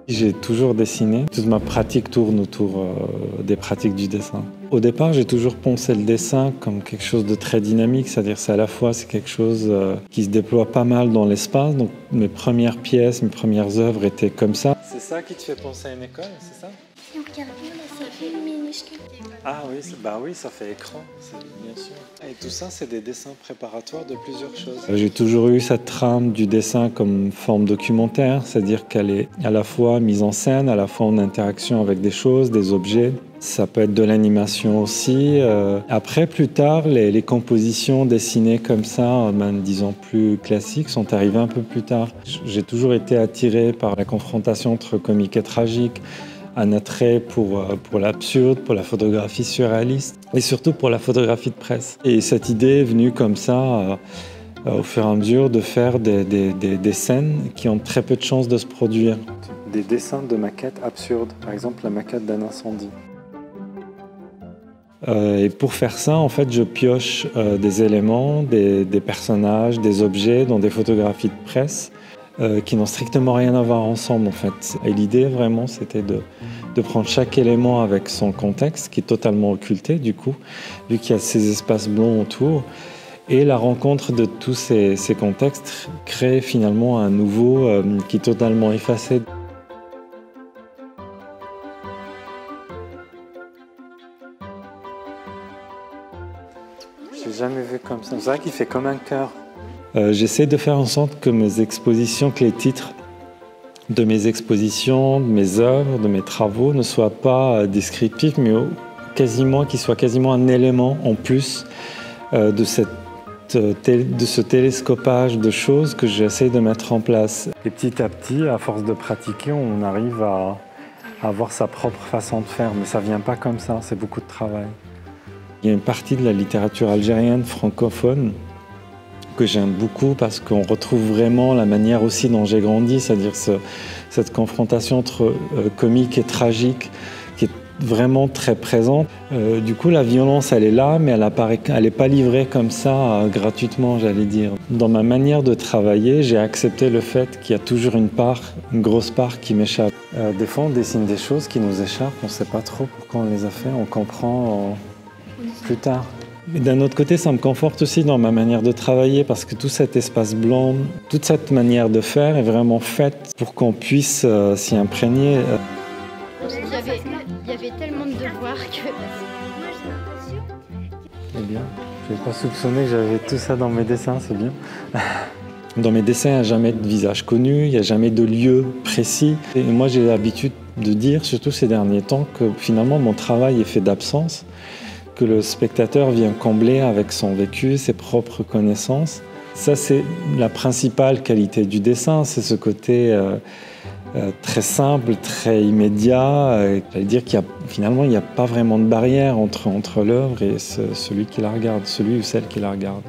J'ai toujours dessiné. Toute ma pratique tourne autour des pratiques du dessin. Au départ, j'ai toujours pensé le dessin comme quelque chose de très dynamique, c'est-à-dire c'est à la fois c'est quelque chose qui se déploie pas mal dans l'espace. Donc mes premières pièces, mes premières œuvres étaient comme ça. C'est ça qui te fait penser à une école, c'est ça? Si on regarde bien, là, ça fait minuscule. Ah oui, oui, ça fait écran, bien sûr. Et tout ça, c'est des dessins préparatoires de plusieurs choses. J'ai toujours eu cette trame du dessin comme forme documentaire, c'est-à-dire qu'elle est à la fois mise en scène, à la fois en interaction avec des choses, des objets. Ça peut être de l'animation aussi. Après, plus tard, les compositions dessinées comme ça, disons plus classiques, sont arrivées un peu plus tard. J'ai toujours été attiré par la confrontation entre comique et tragique, un attrait pour l'absurde, pour la photographie surréaliste et surtout pour la photographie de presse. Et cette idée est venue comme ça, au fur et à mesure, de faire des scènes qui ont très peu de chances de se produire. Des dessins de maquettes absurdes, par exemple la maquette d'un incendie. Et pour faire ça, en fait, je pioche des éléments, des personnages, des objets dans des photographies de presse qui n'ont strictement rien à voir ensemble, en fait. Et l'idée, vraiment, c'était de prendre chaque élément avec son contexte, qui est totalement occulté, du coup, vu qu'il y a ces espaces blancs autour. Et la rencontre de tous ces contextes crée finalement un nouveau qui est totalement effacé. Je l'ai jamais vu comme ça. C'est vrai qu'il fait comme un cœur. J'essaie de faire en sorte que mes expositions, que les titres de mes expositions, de mes œuvres, de mes travaux ne soient pas descriptifs, mais qu'ils soient quasiment un élément en plus de ce télescopage de choses que j'essaie de mettre en place. Et petit à petit, à force de pratiquer, on arrive à avoir sa propre façon de faire, mais ça ne vient pas comme ça, c'est beaucoup de travail. Il y a une partie de la littérature algérienne francophone que j'aime beaucoup parce qu'on retrouve vraiment la manière aussi dont j'ai grandi, c'est-à-dire cette confrontation entre comique et tragique qui est vraiment très présente. Du coup, la violence, elle est là, mais elle n'est pas livrée comme ça, gratuitement, j'allais dire. Dans ma manière de travailler, j'ai accepté le fait qu'il y a toujours une grosse part qui m'échappe. Des fois, on dessine des choses qui nous échappent, on ne sait pas trop pourquoi on les a fait, on comprend plus tard. Mais d'un autre côté, ça me conforte aussi dans ma manière de travailler parce que tout cet espace blanc, toute cette manière de faire est vraiment faite pour qu'on puisse s'y imprégner. Il y avait tellement de devoirs que... Moi, j'ai l'impression... C'est bien. Je n'avais pas soupçonné que j'avais tout ça dans mes dessins, c'est bien. Dans mes dessins, il n'y a jamais de visage connu, il n'y a jamais de lieu précis. Et moi, j'ai l'habitude de dire, surtout ces derniers temps, que finalement, mon travail est fait d'absence, que le spectateur vient combler avec son vécu, ses propres connaissances. Ça, c'est la principale qualité du dessin, c'est ce côté très simple, très immédiat. C'est-à-dire qu'il n'y a pas vraiment de barrière entre l'œuvre et celui qui la regarde, celui ou celle qui la regarde.